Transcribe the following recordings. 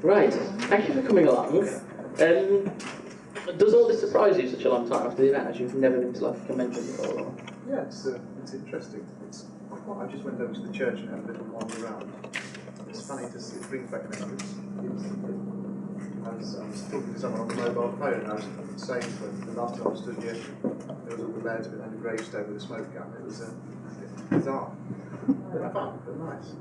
Right, thank you for coming along. Does all this surprise you such a long time after the event, as you've never been to like a convention before? Or? Yeah, it's interesting. I just went over to the church and had a little wander around. It's funny to see, it brings back memories instantly. I was talking to someone on the mobile phone, and I was saying to them, the last time I stood here, there was all the lads behind a gravestone with a smoke gun. It was bizarre. But fun, but nice.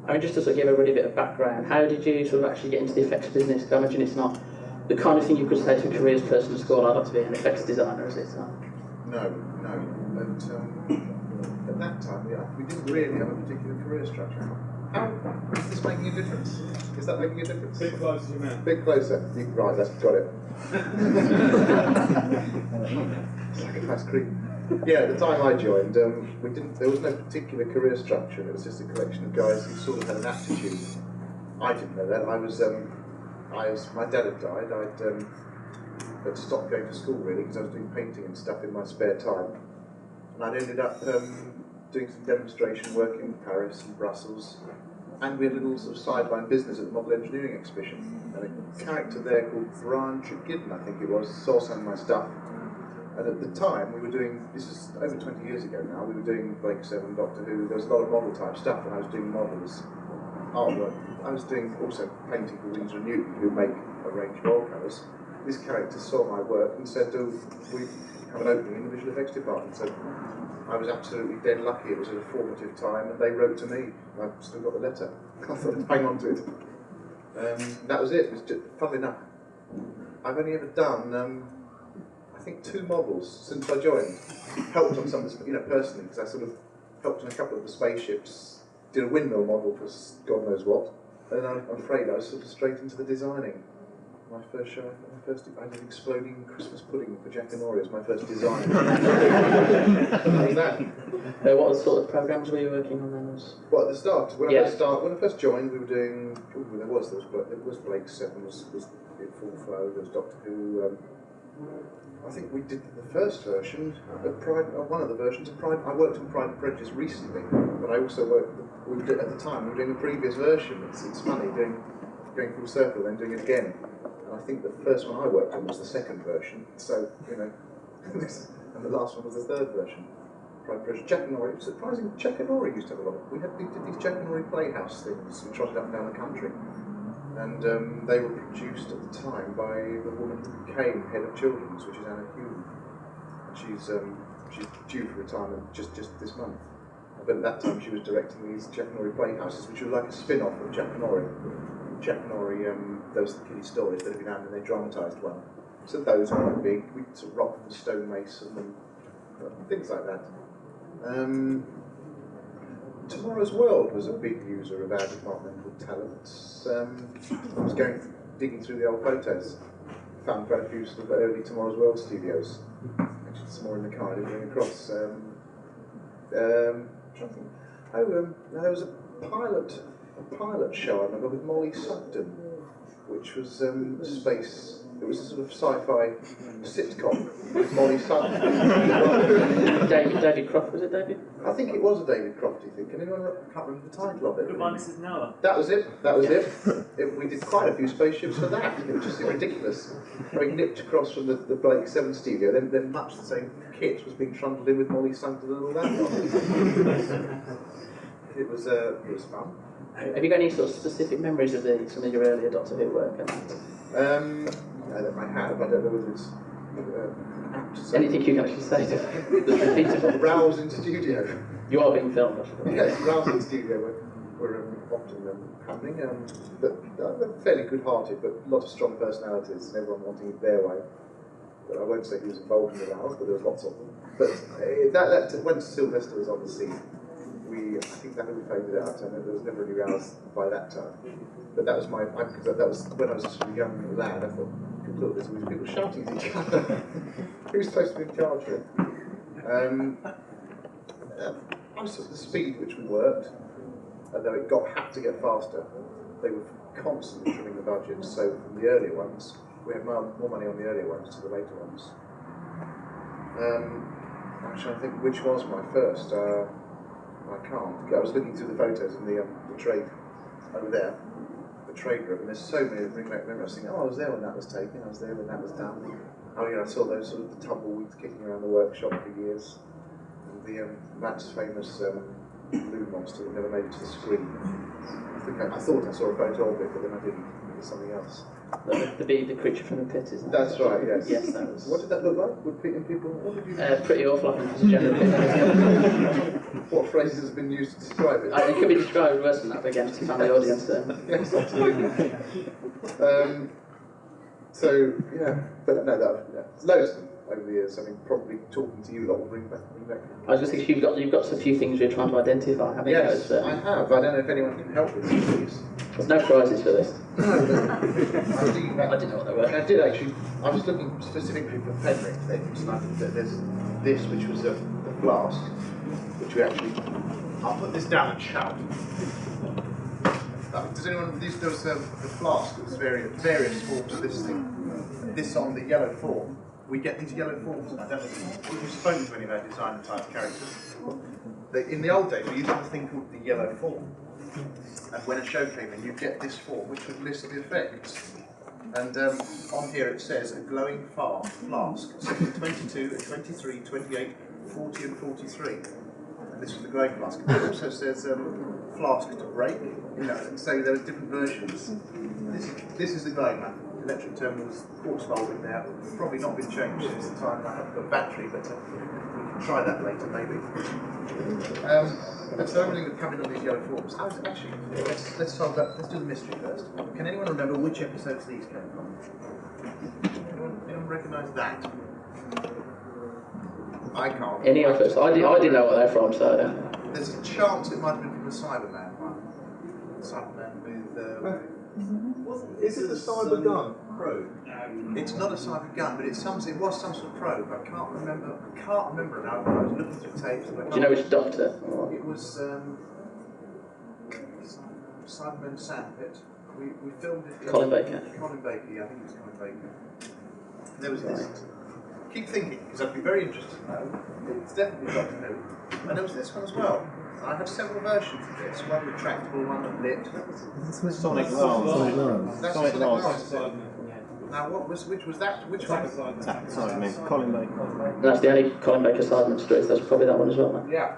I mean, just to sort of give everybody a bit of background, how did you sort of actually get into the effects business? Because I imagine it's not the kind of thing you could say to a careers person at school, I'd like to be an effects designer, is it? No. At that time, we didn't really have a particular career structure. How is this making a difference? Is that making a difference? Bit closer, you mean? Bit closer. Right, that's got it. Sacrifice cream. Yeah, at the time I joined, there was no particular career structure. It was just a collection of guys who sort of had an aptitude. I didn't know that. My dad had died. I'd stopped going to school really because I was doing painting and stuff in my spare time, and I'd ended up doing some demonstration work in Paris and Brussels, and we had a little sort of sideline business at the Model Engineering Exhibition, and a character there called Brian Trigidden, I think it was, saw some of my stuff. And at the time, we were doing, this is over 20 years ago now, we were doing Blake 7, Doctor Who, there was a lot of model type stuff, and I was doing models, artwork. I was doing also painting for Winsor & Newton, who make a range of oil colours. This character saw my work and said, oh, we have an opening in the visual effects department. So I was absolutely dead lucky, it was a formative time, and they wrote to me, and I've still got the letter. I thought I'd hang on to it. That was it. It was just, funnily enough, I've only ever done, I think 2 models since I joined. Helped on some of the, personally, because I sort of helped on a couple of the spaceships, did a windmill model for God knows what, and I'm afraid I was sort of straight into the designing. My first show, I did exploding Christmas pudding for Jack and Ori as my first design. How was that? What sort of programs were you working on then? Well, at the start, when I first joined, we were doing. There was Blake 7 was in full flow. There was Doctor Who. I think we did the first version of Pride. One of the versions of Pride. I worked on Pride and Prejudice recently, but I also worked. At the time, we were doing a previous version. It's funny going full circle, then doing it again. I think the first one I worked on was the second version, so, and the last one was the third version. Jack and Ori, it was surprising, Jack and Ori used to have a lot of, we did these Jack and Ori playhouse things, we trotted up and down the country, and they were produced at the time by the woman who became head of children's, which is Anna Hume, and she's due for retirement just this month. But at that time she was directing these Jack and Ori playhouses, which were like a spin-off of Jack and Ori. Jack and Ori, those are the kiddie stories that every now and then they dramatised one. So those were quite big. We sort of rock and stonemason and things like that. Tomorrow's World was a big user of our departmental talents. I was digging through the old photos, found quite a few sort of early Tomorrow's World studios. Actually, some more in the car I didn't bring across. There was a pilot show I remember with Molly Sugden, which was space. It was a sort of sci-fi sitcom with Molly Sugden. David Croft, was it David? I think it was a David Crofty thing. Can anyone? I can't remember the title of it. Goodbye, Mrs. Noah. That was it. We did quite a few spaceships for that. It was just ridiculous. Having nipped across from the Blake 7 studio, then much the same kit was being trundled in with Molly Sugden and all that. It was fun. Have you got any sort of specific memories of some of your earlier Doctor Who work? I have. I don't know whether it's anything you can actually say to the Rouse in studio. You are being filmed, I suppose. Yes, Rouse in studio were often happening. But they're fairly good-hearted, but a lot of strong personalities, and everyone wanting it their way. But I won't say who was involved in the Rouse, but there was lots of them. But when Sylvester was on the scene, I think that really faded out, and there was never any rows by that time. But that was because that was when I was a sort of young lad. I thought, look, there's all these people shouting at each other. Who's supposed to be in charge of it? Most of the speed which we worked, although it had to get faster, they were constantly trimming the budget. So from the earlier ones, we had more money on the earlier ones to the later ones. Actually, I think which was my first. I can't. I was looking through the photos in the trade over there. The trade room, and there's so many ringback memories. I was thinking, oh, I was there when that was taken, I was there when that was done. Oh, yeah, I saw those sort of tumbleweeds kicking around the workshop for years. And the Matt's famous blue monster that never made it to the screen. I thought I saw a photo of it, but then I didn't. It was something else. The creature from the pit, isn't it? That's right, yes. Yes, that was. What did that look like? Would people? What did you? Pretty awful, I think, as a general opinion. What phrases has been used to describe it? It could be described worse than that, but again, it's a family audience. Yes, absolutely. So, yeah, but no, loads of them over the years. I mean, probably talking to you a lot will bring back. I was just thinking, you've got a few things you're trying to identify, haven't you? Yes, I have. I don't know if anyone can help with these, please. There's no prizes for this. No, but I didn't know what they were. I did actually. I was looking specifically for Fenric things, and I think that there's this, which was a flask, which we actually. I'll put this down and shout. Does anyone? There was a flask that was various forms of this thing. This on the yellow form. We get these yellow forms, and I don't know if you've spoken to any of our designer type characters. In the old days, we used to have a thing called the yellow form. And when a show came in, you'd get this form, which would list the effects. And on here it says a glowing flask, so 22, 23, 28, 40 and 43. And this was the glowing flask. It also says flask to break, and so there are different versions. This is the glowing one. Electric terminals, quartz bulb in there. Probably not been changed since the time I haven't got a battery, but we can try that later maybe. And so everything would come in on these yellow forms. Actually, let's solve that. Let's do the mystery first. Can anyone remember which episodes these came from? Anyone recognise that? I can't. Any of us? I didn't know what they're from, so. There's a chance it might have been from the Cyberman one. Cyberman with. Is it the cyber gun probe? It's not a cyber gun, but it was some sort of probe. I can't remember now. I was looking through tapes. And Do you know which doctor? It was Cyberman Sandpit. We filmed it. Colin Baker. Colin Baker, yeah, I think it was Colin Baker. There was this. Keep thinking, because I'd be very interested to know. It's definitely Doctor Who. And there was this one as well. I have several versions of this. One retractable, one that lit. Sonic Alarm. That's Sonic Sonic Alarm. Alarm. Now, which was that? Which one? Sorry, I mean, Colin Baker. And that's the only Colin Baker Simon story, that's probably that one as well, man. Yeah.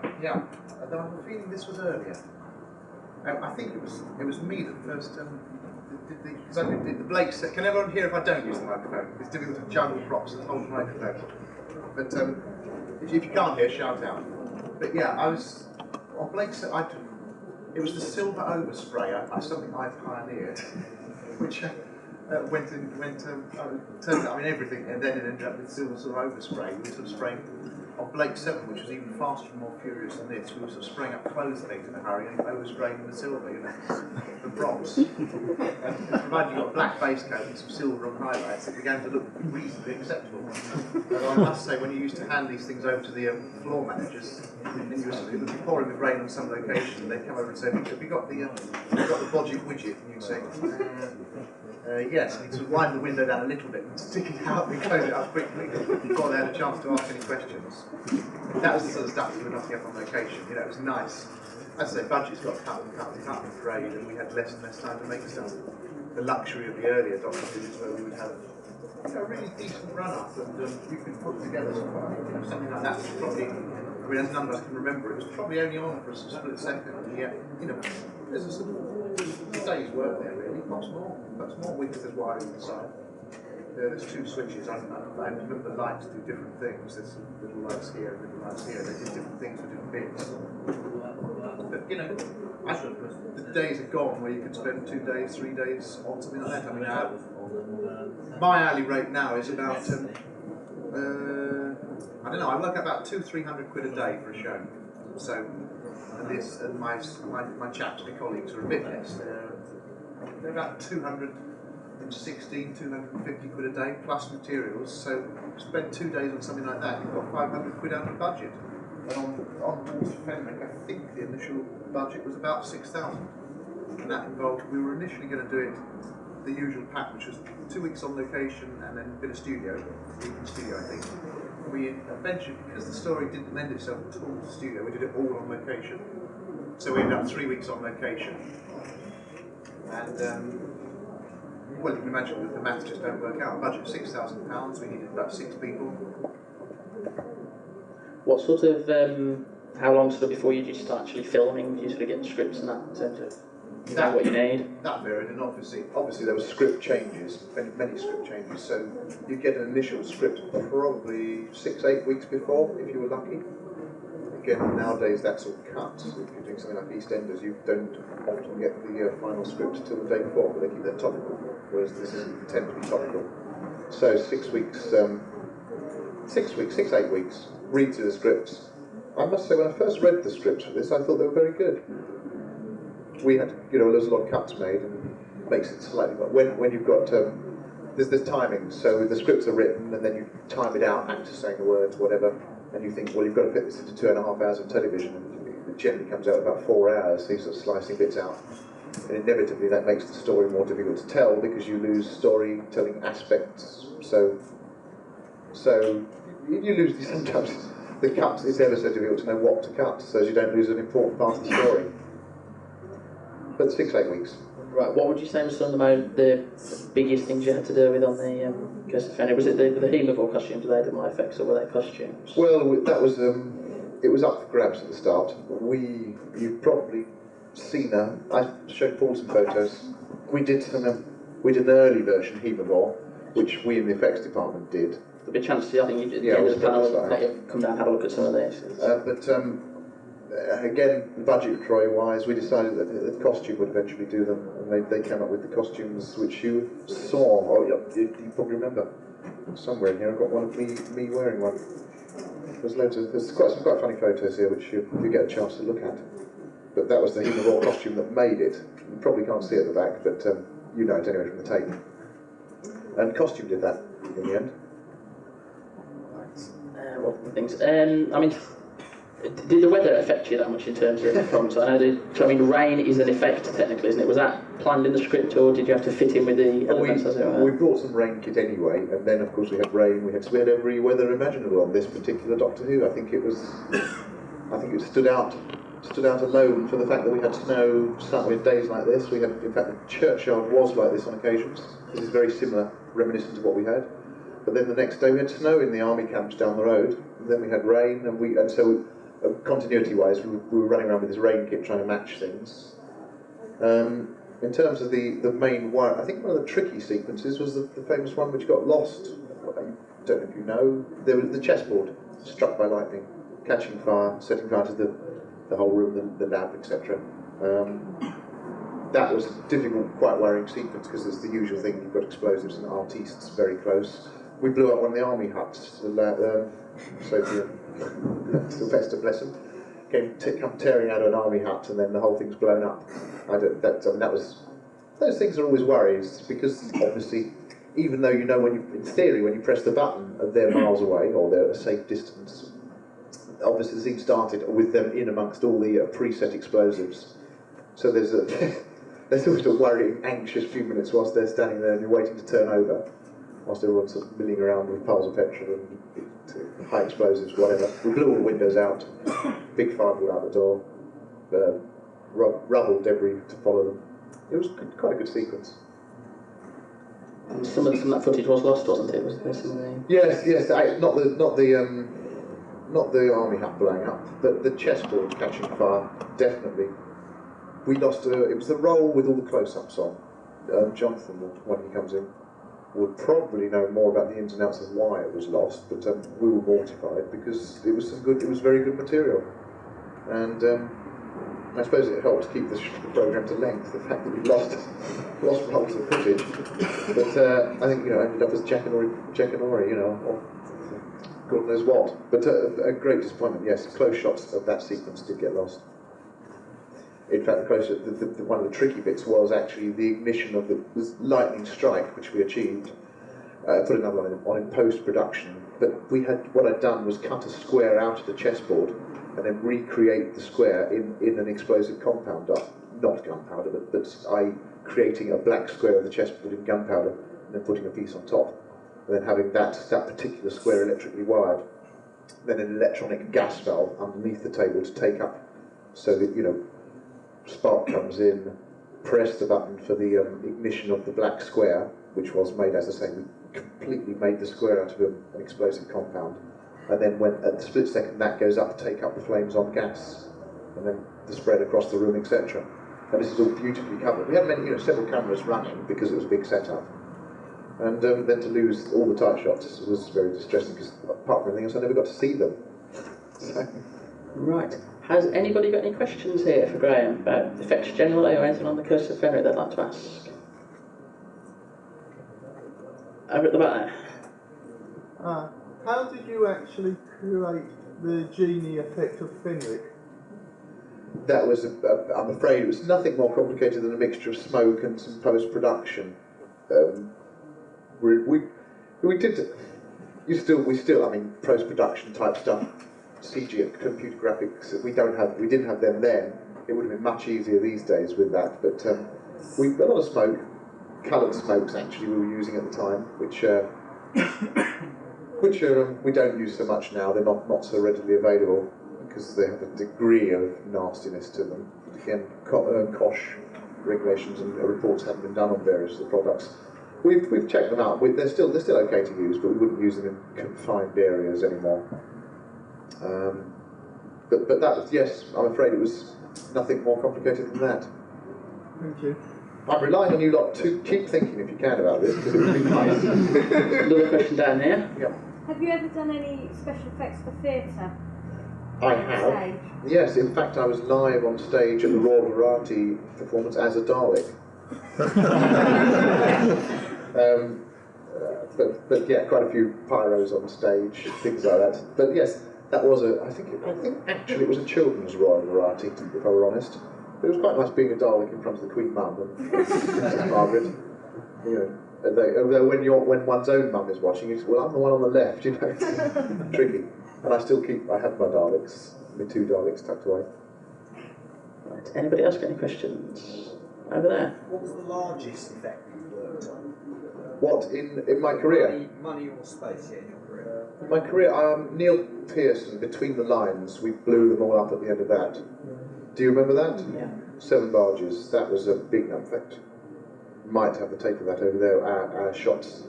Although I have a feeling this was earlier. I think it was me that first because I did the Blake set. Can everyone hear if I don't use the microphone? It's difficult to juggle props and hold the microphone. But if you can't hear, shout out. But yeah, I was on Blake's set. It was the silver overspray. Something I pioneered, which turned out, everything, and then it ended up with silver sort of overspray. We sort of spraying on Blake 7, which was even faster and more furious than this. We were sort of spraying up clothes things in a hurry and overspraying the silver, the props. And provided you got a black base coat and some silver on highlights, it began to look reasonably acceptable. Although I must say, when you used to hand these things over to the floor managers, and it would be pouring with rain on some location, and they'd come over and say, "Have you got the Logic widget?" And you'd say, yes, and you'd sort of wind the window down a little bit and stick it out and close it up quickly before they had a chance to ask any questions. That was the sort of stuff we were knocking up on location. It was nice. As I say, budgets got cut and frayed, and we had less and less time to make stuff. The luxury of the earlier Doctor Who's where we would have a really decent run-up, and you could put together something like that. Was probably, as none of us can remember, it was probably only on for a split second, and yet, there's a sort of day's work there, really. Perhaps more with as wire on the side. There's two switches. I remember the lights do different things. There's little lights here and little lights here. They do different things for different bits. But the days are gone where you could spend 2 days, 3 days on something like that. My hourly rate now is about, I don't know, I work about 200-300 quid a day for a show. So, and my chaps, my colleagues, are a bit less. They're about 216, 250 quid a day plus materials. So spend 2 days on something like that, you've got 500 quid out of budget. And on Curse of Fenric, I think the initial budget was about 6,000. And that involved, we were initially going to do it the usual pack, which was 2 weeks on location and then a bit of studio, I think. We eventually, because the story didn't lend itself at all to studio, we did it all on location. So we ended up 3 weeks on location. And well, you can imagine that the maths just don't work out. A budget of £6,000, we needed about 6 people. What sort of, how long sort of before you just start actually filming, do you sort of get the scripts and that in terms of what you need? That varied, and obviously there were script changes, many script changes, so you get an initial script probably 6-8 weeks before, if you were lucky. Again, nowadays that's all cut. If you're doing something like EastEnders, you don't often get the final script till the day before, but they keep that topical, whereas this isn't tend to be topical. So 6 weeks, 6-8 weeks, read through the scripts. I must say, when I first read the scripts for this, I thought they were very good. We had, there was a lot of cuts made, and it makes it slightly. But when you've got there's timing, so the scripts are written, and then you time it out, actors saying the words, whatever, and you think, well, you've got to fit this into 2.5 hours of television, and it generally comes out about 4 hours. So you're sort of slicing bits out, and inevitably that makes the story more difficult to tell because you lose storytelling aspects. So you lose sometimes the cuts. It's ever so difficult to know what to cut, so you don't lose an important part of the story. But 6-8 weeks. Right, what would you say was some of the biggest things you had to deal with on the Curse of Fenric? Was it the Hemovore costumes, were they the my effects, or were they costumes? Well, that was, it was up for grabs at the start. You've probably seen I showed Paul some photos. We did an early version, Hemovore, which we in the effects department did. There'll be a chance to, I think, at the end of the panel, let you come down and have a look at some of this. Again, budgetary-wise, we decided that the costume would eventually do them, and they came up with the costumes which you saw. Oh, yeah, you probably remember. Somewhere in here, I've got one of me wearing one. There's quite some quite funny photos here, which you get a chance to look at. But that was the Hemovore costume that made it. You probably can't see it at the back, but you know it anyway from the tape. And costume did that in the end. What other things? I mean, did the weather affect you that much in terms of problems? I know rain is an effect technically, isn't it? Was that planned in the script, or did you have to fit in with the elements as it were? We brought some rain kit anyway, and then of course we had rain. We had every weather imaginable on this particular Doctor Who. I think it stood out alone for the fact that we had snow. We had days like this. We had, in fact, the churchyard was like this on occasions. This is very similar, reminiscent of what we had. But then the next day we had snow in the army camps down the road. And then we had rain, and so. Continuity-wise, we were running around with this rain kit trying to match things. In terms of the main one, I think one of the tricky sequences was the famous one which got lost. I don't know if you know. There was the chessboard struck by lightning, catching fire, setting fire to the whole room, the lab, etc. That was a difficult, quite worrying sequence because it's the usual thing. You've got explosives and artistes very close. We blew up one of the army huts. Sylvester, bless him, come tearing out of an army hut, and then the whole thing's blown up. Those things are always worries because obviously, even though in theory, when you press the button, they're miles away or they're at a safe distance. Obviously, the thing started with them in amongst all the preset explosives. So there's always a worrying, anxious few minutes whilst they're standing there and you're waiting to turn over, whilst everyone's sort of milling around with piles of petrol and high explosives, whatever. We blew all the windows out, big fireball out the door, rubble, debris to follow them. It was quite a good sequence. Some of that footage was lost, wasn't it? Was there some of the... Yes. Not the army hut blowing up, but the chessboard catching fire. Definitely, we lost. It was the role with all the close-ups on. Jonathan, when he comes in, would probably know more about the ins and outs of why it was lost, but we were mortified because it was very good material, and I suppose it helped keep the programme to length. The fact that we lost rolls of footage, but I think ended up as Jack and Ori, or God knows what. But a great disappointment. Yes, close shots of that sequence did get lost. In fact, one of the tricky bits was actually the ignition of the lightning strike, which we achieved. Put another one on in post-production. But what I'd done was cut a square out of the chessboard and then recreate the square in an explosive compound, not gunpowder, but creating a black square of the chessboard in gunpowder and then putting a piece on top. And then having that particular square electrically wired. Then an electronic gas valve underneath the table to take up, so that, spark comes in, press the button for the ignition of the black square, which was made, as I say, we completely made the square out of an explosive compound. And then when at the split second that goes up to take up the flames on gas, and then the spread across the room, etc. And this is all beautifully covered. We had many, several cameras running because it was a big setup. And then to lose all the tight shots was very distressing because apart from anything else, I never got to see them. So. Right. Has anybody got any questions here for Graham about effects generally or anything on the Curse of Fenric they'd like to ask? Over at the back there. How did you actually create the genie effect of Fenric? That was, I'm afraid, it was nothing more complicated than a mixture of smoke and some post-production. We still, I mean, post-production type stuff, CG, computer graphics. We didn't have them then. It would have been much easier these days with that. But a lot of smoke, coloured smokes actually we were using at the time, which we don't use so much now. They're not so readily available because they have a degree of nastiness to them. Again, COSH regulations and reports haven't been done on various of the products. We've checked them out. They're still okay to use, but we wouldn't use them in confined areas anymore. But that was, yes, I'm afraid it was nothing more complicated than that. Thank you. I'm relying on you lot to keep thinking if you can about this, because it would be nice. Another question down there. Yeah. Have you ever done any special effects for theatre? I have. Stage? Yes, in fact I was live on stage at the Royal Variety performance as a Dalek. But yeah, quite a few pyros on stage, things like that. But yes, that was I think actually it was a children's Royal Variety, if I were honest. But it was quite nice being a Dalek in front of the Queen Mum and Margaret. Although when one's own mum is watching, you say, well, I'm the one on the left, tricky. And I have my Daleks, my 2 Daleks tucked away. Right. Anybody else got any questions? Over there. What was the largest effect you worked on? What, in my career? Money or space, yeah, in your career. In my career, Neil Pearson, Between the Lines, we blew them all up at the end of that. Do you remember that? Yeah. 7 barges, that was a big effect. Might have the tape of that over there, our shots.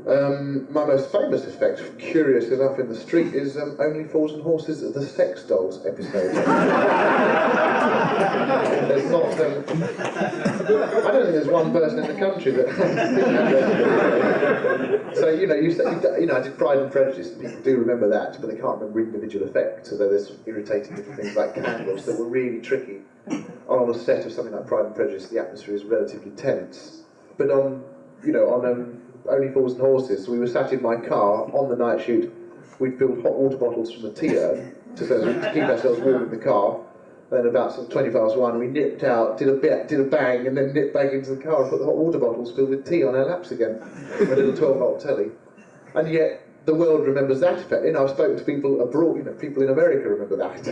My most famous effect, curious enough, in the street is Only Fools and Horses, the Sex Dolls episode. There's not, I don't think there's one person in the country that So, I did Pride and Prejudice, and people do remember that, but they can't remember individual effects, although there's irritating little things like candles that were really tricky. On a set of something like Pride and Prejudice, the atmosphere is relatively tense. But on Only Fools and Horses, we were sat in my car on the night shoot. We'd filled hot water bottles from the tea-urn to keep ourselves warm in the car. And then about 20 past 1, we nipped out, did a bang, and then nipped back into the car and put the hot water bottles filled with tea on our laps again, with a little 12-volt telly. And yet, the world remembers that effect. I've spoken to people abroad, people in America remember that.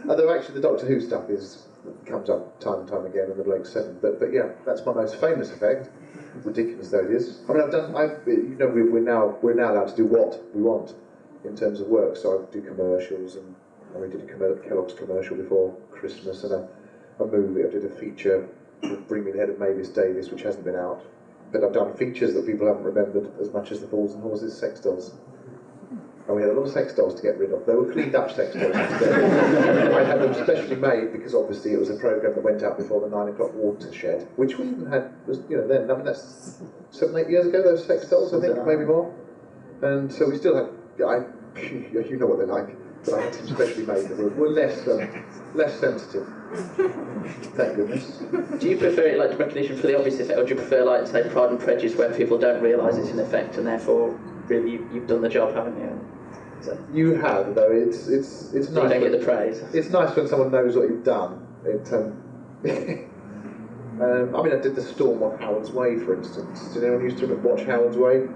Although actually the Doctor Who stuff comes up time and time again in the Blake 7. But yeah, that's my most famous effect. Ridiculous though it is. I mean, we're now allowed to do what we want in terms of work. So I do commercials, and we did a Kellogg's commercial before Christmas, and a movie. I did a feature with Bring Me the Head of Mavis Davis, which hasn't been out. But I've done features that people haven't remembered as much as the Fools and Horses sex dolls. And we had a lot of sex dolls to get rid of. They were cleaned up sex dolls instead. I had them specially made because obviously it was a programme that went out before the 9 o'clock watershed, which we even had, then, I mean that's 7, 8 years ago, those sex dolls, I think, maybe more. And so we still had, you know what they're like, but I had some specially made that were less sensitive. Thank goodness. Do you prefer it like recognition for the obvious effect, or do you prefer like, say, Pride and Prejudice, where people don't realise it's an effect and therefore really you've done the job, haven't you? So, you have, though. It's nice. So you don't get the praise. It's nice when someone knows what you've done. I mean, I did the storm on Howard's Way, for instance. Did anyone used to watch Howard's Way?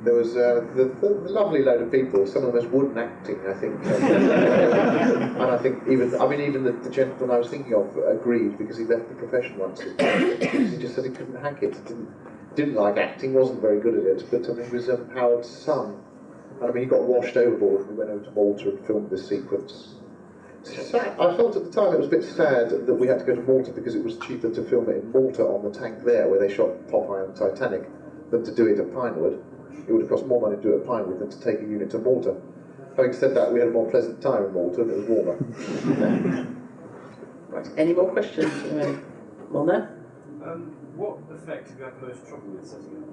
There was the lovely load of people, some of the most wooden acting, I think. And I think even the gentleman I was thinking of agreed because he left the profession once. He just said he couldn't hack it. Didn't like acting, wasn't very good at it. But he was Howard's son. And he got washed overboard. We went over to Malta and filmed this sequence. I felt at the time it was a bit sad that we had to go to Malta because it was cheaper to film it in Malta on the tank there, where they shot Popeye and Titanic, than to do it at Pinewood. It would have cost more money to do it at Pinewood than to take a unit to Malta. Having said that, we had a more pleasant time in Malta and it was warmer. Right. Any more questions? On there? What effect have you had most trouble with setting up?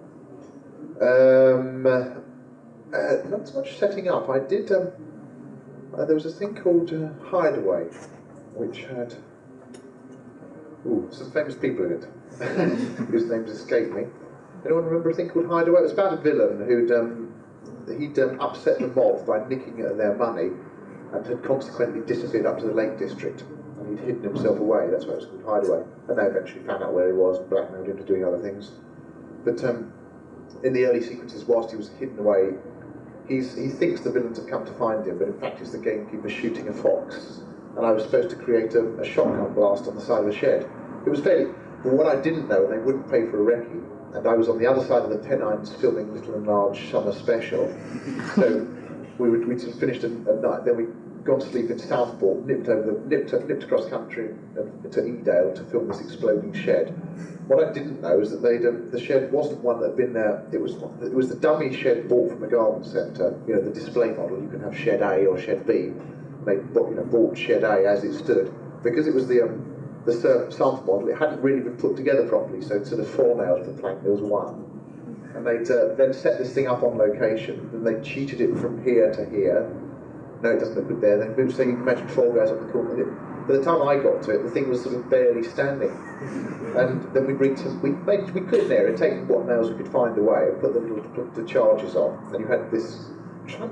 Not so much setting up. I did. There was a thing called Hideaway, which had some famous people in it, whose names escape me. Anyone remember a thing called Hideaway? It was about a villain he'd upset the mob by nicking their money, and had consequently disappeared up to the Lake District. And he'd hidden himself away. That's why it was called Hideaway. And they eventually found out where he was and blackmailed him to doing other things. But in the early sequences, whilst he was hidden away, he thinks the villains have come to find him, but in fact it's the gamekeeper shooting a fox. And I was supposed to create a shotgun blast on the side of the shed. It was fairly... But what I didn't know, they wouldn't pay for a recce, and I was on the other side of the Pennines filming Little and Large Summer Special. So we'd finished at night, then we'd gone to sleep in Southport, nipped across country to Edale to film this exploding shed. What I didn't know is that the shed wasn't one that had been there. It was the dummy shed bought from a garden centre. You know, the display model. You can have shed A or shed B. They bought shed A as it stood because it was the sample model. It hadn't really been put together properly. So instead of 4 nails per plank, there was 1. And they'd then set this thing up on location. And they cheated it from here to here. No, it doesn't look good there. Then moved, so you can imagine 4 guys on the corner. By the time I got to it, the thing was sort of barely standing. And then we'd rigged some, we could in there, and taken what nails we could find away, and put the charges on. And you had this,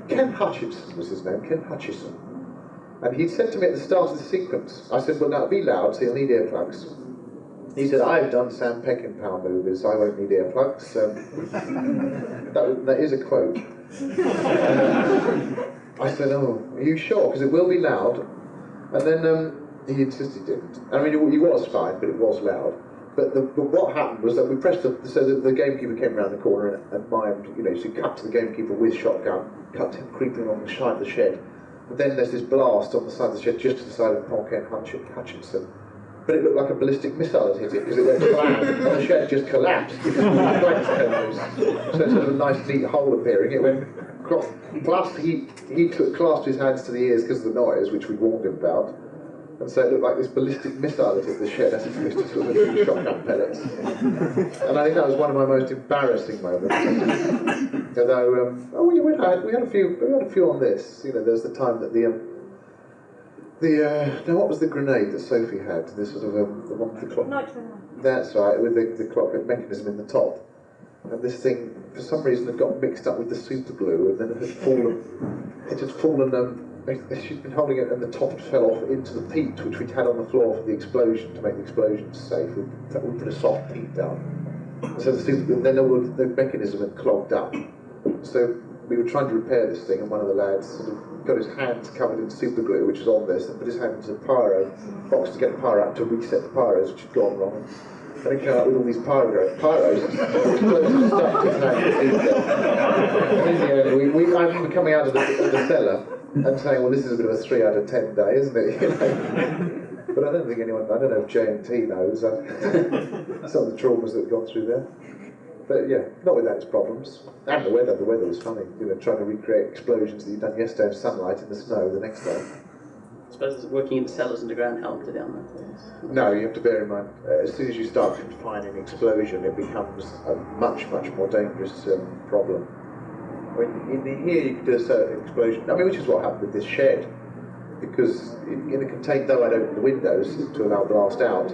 Ken Hutchinson was his name, Ken Hutchison. And he'd said to me at the start of the sequence, I said, well, now be loud, so you'll need earplugs. He said, I've done Sam Peckinpah movies, I won't need earplugs. That is a quote. I said, oh, are you sure? Because it will be loud. And then he insisted he didn't. I mean, he was fine, but it was loud. But what happened was that we pressed so the gamekeeper came around the corner and mimed, so you cut to the gamekeeper with shotgun, cut to him creeping along the side of the shed. But then there's this blast on the side of the shed, just to the side of Ken Hutchinson. But it looked like a ballistic missile had hit it, because it went flat, and the shed just collapsed. So it's sort of a nice, neat hole appearing. It went across. Plus, he clasped his hands to the ears because of the noise, which we warned him about. And so it looked like this ballistic missile that hit the shed as opposed to sort of a few shotgun pellets. And I think that was one of my most embarrassing moments. Although, we had a few on this. There's the time that now what was the grenade that Sophie had? This sort of the one with the clock. Nitro. That's right, with the clock mechanism in the top. And this thing, for some reason, had got mixed up with the super glue, and then it had fallen. She'd been holding it, and the top had fell off into the peat, which we'd had on the floor for the explosion to make the explosion safe. We put a soft peat down. So then the mechanism had clogged up. So we were trying to repair this thing, and one of the lads sort of got his hands covered in super glue, which was on this, and put his hand into the pyro box to get the pyro out to reset the pyros, which had gone wrong. And he came out with all these pyros, explosive stuff to his hand. And in the end, I remember coming out of the cellar and saying, well, this is a bit of a 3 out of 10 day, isn't it? But I don't know if J&T knows some of the traumas that have gone through there. But yeah, not without its problems. And the weather was funny, trying to recreate explosions that you'd done yesterday in sunlight in the snow the next day. I suppose working in the cellars underground helped it on that. No, you have to bear in mind, as soon as you start confining explosion, it becomes a much, much more dangerous problem. I mean, in here you could do a certain explosion, which is what happened with this shed, because in a contained, though I'd opened the windows to allow blast out,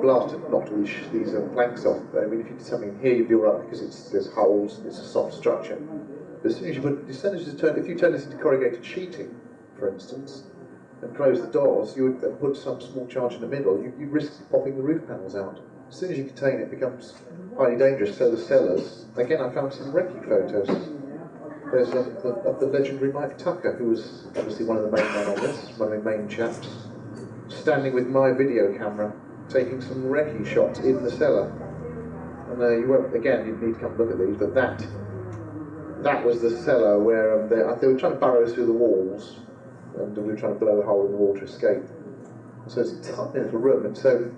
blast had knocked all these planks off. I mean, if you did something in here, you'd be all right because there's holes, it's a soft structure. But as soon as if you turn this into corrugated sheeting, for instance, and close the doors, you would then put some small charge in the middle, you risk popping the roof panels out. As soon as you contain it, it becomes highly dangerous. So the cellars, again, I found some recce photos. There's of the legendary Mike Tucker, who was obviously one of the main men on this, one of the main chaps, standing with my video camera, taking some recce shots in the cellar. And you'd need to come look at these, but that was the cellar where they were trying to burrow through the walls, and we were trying to blow a hole in the wall to escape. So it's a tiny little room, and so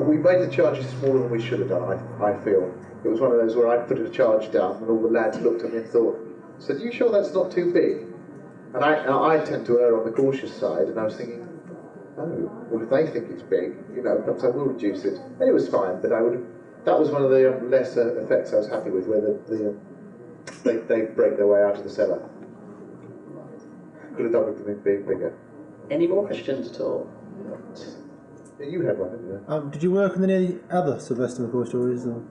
we made the charges smaller than we should have done, I feel. It was one of those where I put a charge down and all the lads looked at me and thought, "So, are you sure that's not too big?" And I tend to err on the cautious side, and I was thinking, oh, well, if they think it's big, perhaps I will reduce it. And it was fine, but that was one of the lesser effects I was happy with, where they break their way out of the cellar. Could have done with them being bigger. Any more questions at all? Yeah, you had one, didn't you? Did you work on any other Sylvester McCoy stories? Or?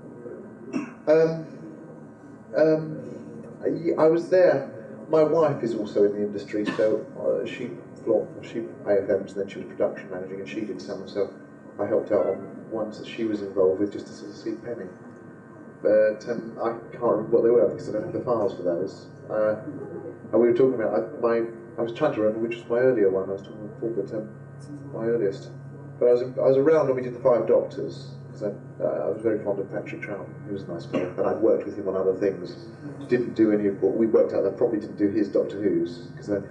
I was there. My wife is also in the industry, so she AFMs, and then she was production managing, and she did some, so I helped out on ones that she was involved with, just to sort of see penny. But I can't remember what they were, because I don't have the files for those. And we were talking about, I was trying to remember which was my earlier one, I was talking about before, but my earliest. But I was around when we did the Five Doctors, because I was very fond of Patrick Trout. He was a nice fellow, and I'd worked with him on other things. Didn't do any of what we worked out. I probably didn't do his Doctor Who's, because I'm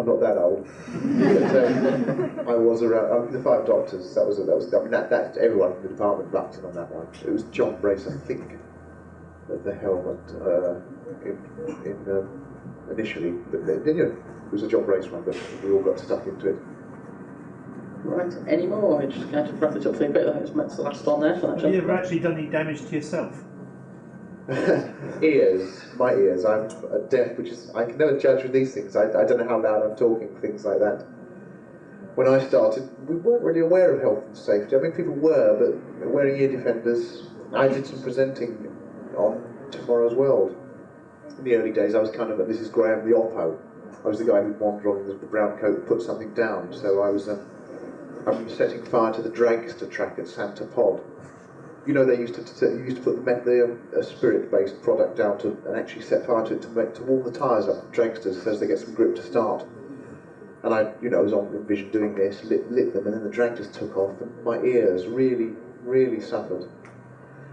not that old. But I was around the Five Doctors. That was that everyone in the department backed in on that one. It was John Brace, I think, at the helm initially, but it was a John Brace one, but we all got stuck into it. Right, any more? We're just going to wrap it up for a bit. That's the last one there for that. Have you ever actually done any damage to yourself? My ears. I'm deaf, which is, I can never judge with these things. I don't know how loud I'm talking, things like that. When I started, we weren't really aware of health and safety. I mean, people were, but wearing ear defenders. I did some presenting on Tomorrow's World. In the early days, I was kind of, this is Graham the Oppo. I was the guy who'd wander on with the brown coat and put something down. So I was setting fire to the dragster track at Santa Pod. They used to put the spirit-based product down and actually set fire to it to warm the tyres up of dragsters so as they get some grip to start. And I was on Vision doing this, lit them, and then the dragsters took off, and my ears really, really suffered.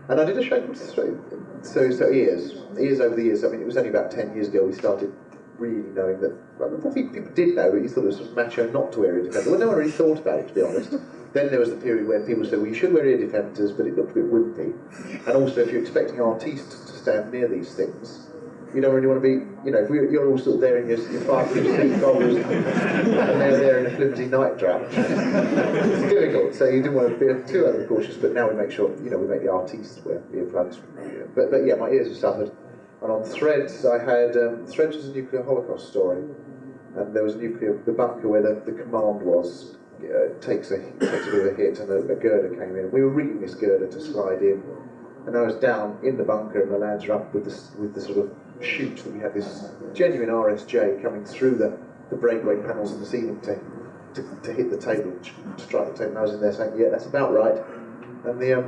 And I did a show called so ears over the years. I mean, it was only about 10 years ago we started really knowing that. Well, people did know, but you thought it was sort of macho not to wear ear defenders. Well, no one really thought about it, to be honest. Then there was the period where people said, well, you should wear ear defenders, but it looked a bit wimpy. And also, if you're expecting artistes to stand near these things, you don't really want to be, if you're all sort of there in your 5-inch sleeve goggles, and they're there in a flimsy nightdrop. It's difficult, so you didn't want to be too overcautious, but now we make sure, we make the artistes wear earplugs. But yeah, my ears have suffered. And on Threads, I had, Threads was a nuclear Holocaust story, and there was the bunker where the command was, takes a bit of a hit, and a girder came in. We were rigging this girder to slide in, and I was down in the bunker, and the lads were up with the sort of chute that we had, this genuine RSJ coming through the breakaway panels in the ceiling to hit the table, to strike the table. And I was in there saying, yeah, that's about right. And the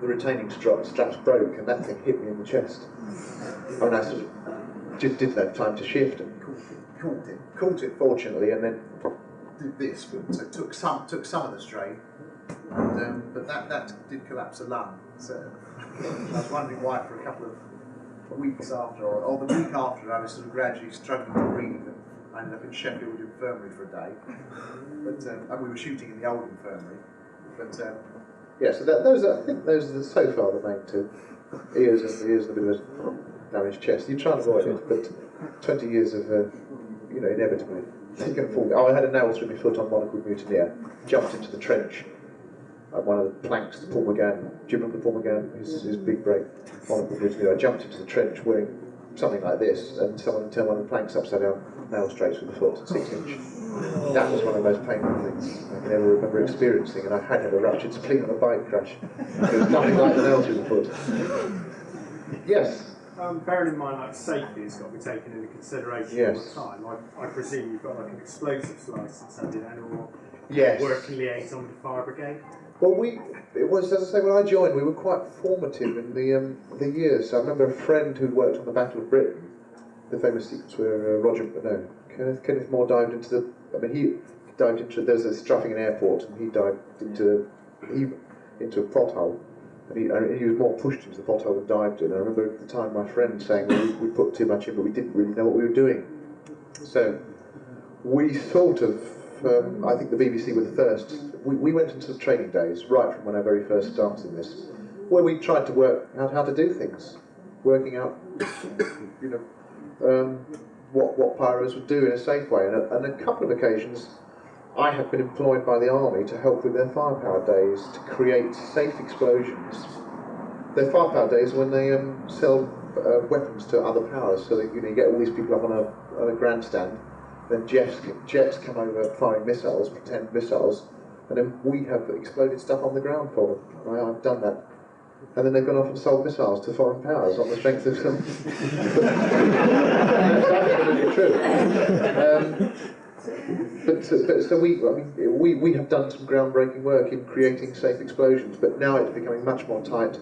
retaining straps broke, and that thing hit me in the chest. I mean, I sort of just didn't have time to shift, and caught it fortunately, and then did this, but so took some of the strain, and, but that did collapse a lung. So I was wondering why for a couple of weeks after, or the week after, I was sort of gradually struggling to breathe, and I ended up in Sheffield Infirmary for a day. But and we were shooting in the old infirmary. But yeah, so those are so far the main two. Ears and a bit of a damaged chest. You try and avoid it, but 20 years of inevitably. You can fall. I had a nail through my foot on one called Mutineer. Jumped into the trench. One of the planks to Paul McGann. Do you remember Paul McGann? His big break. One called Mutineer. I jumped into the trench wearing something like this, and someone turned one of the planks upside down, nail straight through the foot, 6-inch. That was one of the most painful things I can ever remember experiencing, and I had a ruptured spleen on a bike crash. It was nothing like the nail through the foot. Yes. Bearing in mind, safety has got to be taken into consideration all the time. I presume you've got an explosives license, have you then, or working liaison with the fire brigade? Well, it was, as I say, when I joined, we were quite formative in the years. So I remember a friend who worked on the Battle of Britain, the famous sequence where Kenneth Moore dived into he dived into, there was a Struffingen airport, and he dived into a pothole. And he was more pushed into the pothole than dived in. I remember at the time my friend saying we put too much in, but we didn't really know what we were doing. So we sort of, I think the BBC were the first. We went into the training days right from when I very first started in this, where we tried to work out how to do things, working out, what pyros would do in a safe way. And a couple of occasions, I have been employed by the army to help with their firepower days to create safe explosions. Their firepower days when they sell weapons to other powers, so that you get all these people up on a grandstand. Then jets come over firing missiles, pretend missiles, and then we have exploded stuff on the ground for them. I've done that. And then they've gone off and sold missiles to foreign powers on the strength of some. That's absolutely true. So we have done some groundbreaking work in creating safe explosions, but now it's becoming much more tight.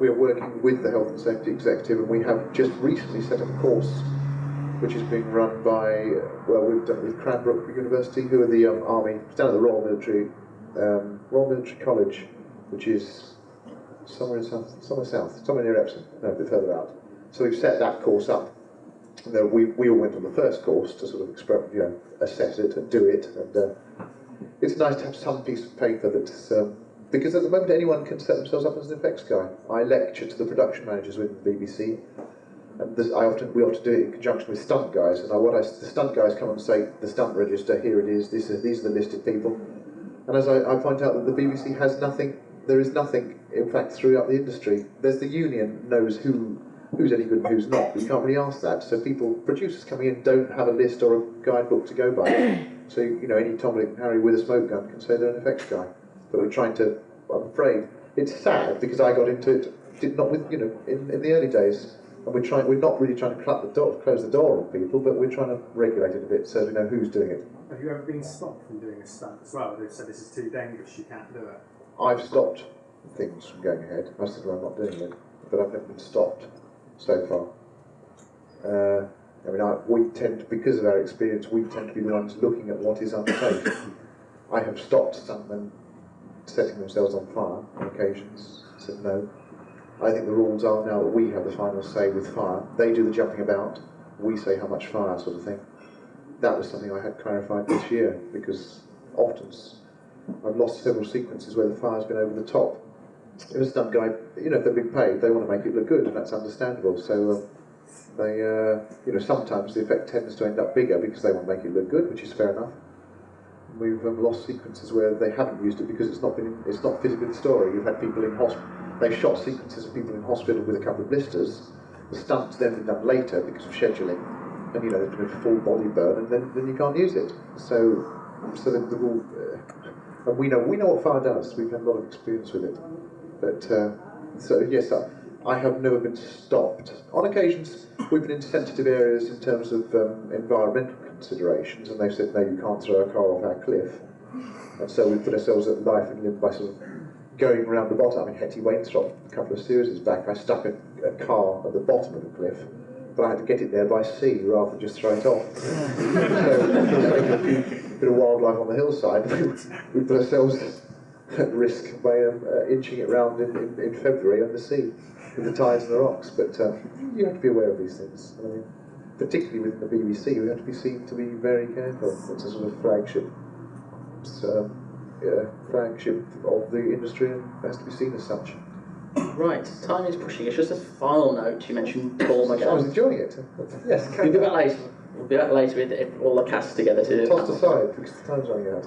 We are working with the Health and Safety Executive, and we have just recently set up a course which is being run by, we've done it with Cranbrook University, who are the Army, it's down at the Royal Military College, which is somewhere near Epsom, no, a bit further out. So we've set that course up. And we all went on the first course to sort of assess it and do it, and it's nice to have some piece of paper that's because at the moment anyone can set themselves up as an effects guy. I lecture to the production managers within the BBC, and we often do it in conjunction with stunt guys. And the stunt guys come and say, the stunt register, here it is. These are the listed people. And as I point out that the BBC has nothing. There is nothing, in fact, throughout the industry. There's the union knows who's any good and who's not. We can't really ask that. So producers coming in don't have a list or a guidebook to go by. So any Tom, Dick and Harry with a smoke gun can say they're an effects guy. But we're trying to. I'm afraid it's sad because I got into it, not with in the early days, and we're not really trying to close the door on people, but we're trying to regulate it a bit so we know who's doing it. Have you ever been stopped from doing a stunt as well? They've said this is too dangerous, you can't do it. I've stopped things from going ahead. I said, well, I'm not doing it, but I've never been stopped so far. We tend to, because of our experience, we tend to be the ones looking at what is unsafe. I have stopped stuntmen setting themselves on fire on occasions, said no. I think the rules are now that we have the final say with fire. They do the jumping about, we say how much fire, sort of thing. That was something I had clarified this year, because often I've lost several sequences where the fire's been over the top. If a stunt guy, if they've been paid, they want to make it look good, and that's understandable. So sometimes the effect tends to end up bigger because they want to make it look good, which is fair enough. We've lost sequences where they haven't used it because it's not fitted with the story. You've had people in hospital. They've shot sequences of people in hospital with a couple of blisters. The stunt's then been done later because of scheduling, and there's been a full body burn, and then you can't use it. So the rule, and we know what fire does. We've had a lot of experience with it. But yes, I have never been stopped. On occasions, we've been in sensitive areas in terms of environmental considerations, and they've said, no, you can't throw a car off our cliff. And so we put ourselves at life and limb by sort of going around the bottom. I mean, Hetty Wainstrop, a couple of series back, I stuck a car at the bottom of the cliff, but I had to get it there by sea rather than just throw it off. So, a bit of wildlife on the hillside, we put ourselves at risk by inching it round in February on the sea with the tides and the rocks. But you have to be aware of these things. I mean, particularly within the BBC, we have to be seen to be very careful. It's a sort of flagship of the industry, and has to be seen as such. Right, time is pushing. It's just a final note. You mentioned Paul McGann. I was enjoying it. Yes, we'll be back later. We'll be back later with all the cast together to tossed aside because the time's running out.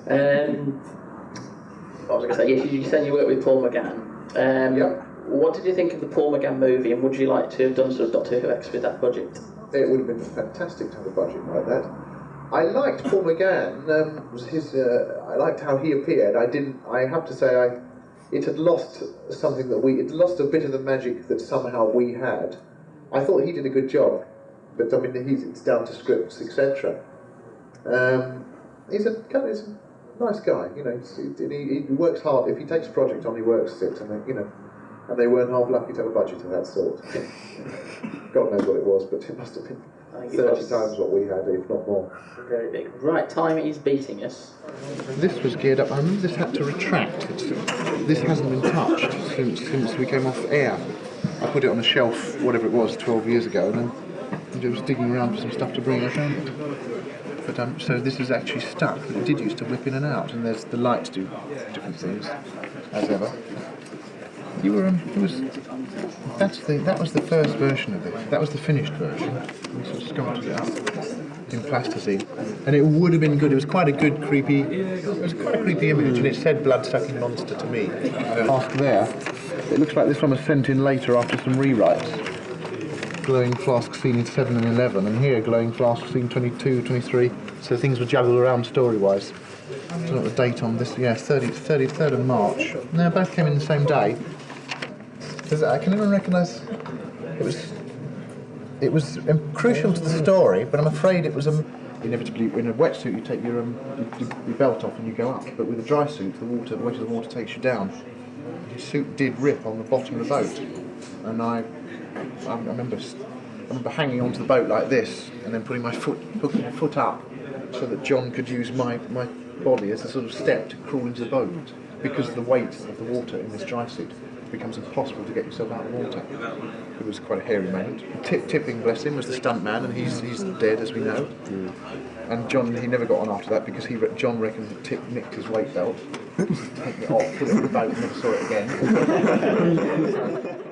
What was I going to say? Yes, you said you worked with Paul McGann. Yep. What did you think of the Paul McGann movie, and would you like to have done sort of Doctor Who X with that project? It would have been fantastic to have a budget like that. I liked Paul McGann. I liked how he appeared. I have to say, it had lost something it lost a bit of the magic that somehow we had. I thought he did a good job, but I mean, it's down to scripts, etc. He's a nice guy, he works hard. If he takes a project on, he works it, and they weren't half lucky to have a budget of that sort. God knows what it was, but it must have been 30 times what we had, if not more. Very big. Right, time is beating us. This was geared up. I remember this had to retract. This hasn't been touched since we came off air. I put it on a shelf, whatever it was, 12 years ago, and then I was digging around for some stuff to bring it down. But so this is actually stuck. But it did used to whip in and out, and there's the lights do different things, as ever. You were it was that was the first version of it. That was the finished version. We sort of sculpted it up in plasticine, and it would have been good. It was quite a good creepy. It was quite a creepy image, and it said blood-sucking monster to me. Past there, it looks like this one was sent in later after some rewrites. Glowing flask scene in 7 and 11, and here glowing flask scene 22, 23. So things were juggled around story-wise. I don't know what the date on this. Yeah, 33rd of March. No, both came in the same day. Because I can even recognise it was crucial to the story, but I'm afraid it was inevitably in a wetsuit you take your belt off and you go up, but with a dry suit the weight of the water takes you down. Your suit did rip on the bottom of the boat, and I remember hanging onto the boat like this, and then putting my foot up so that John could use my body as a sort of step to crawl into the boat, because of the weight of the water in this dry suit. It becomes impossible to get yourself out of the water. It was quite a hairy moment. Tipping, bless him, was the stunt man, and he's dead, as we know. And John, he never got on after that because John reckoned that Tip nicked his weight belt, taken it off, put it on the boat, and never saw it again.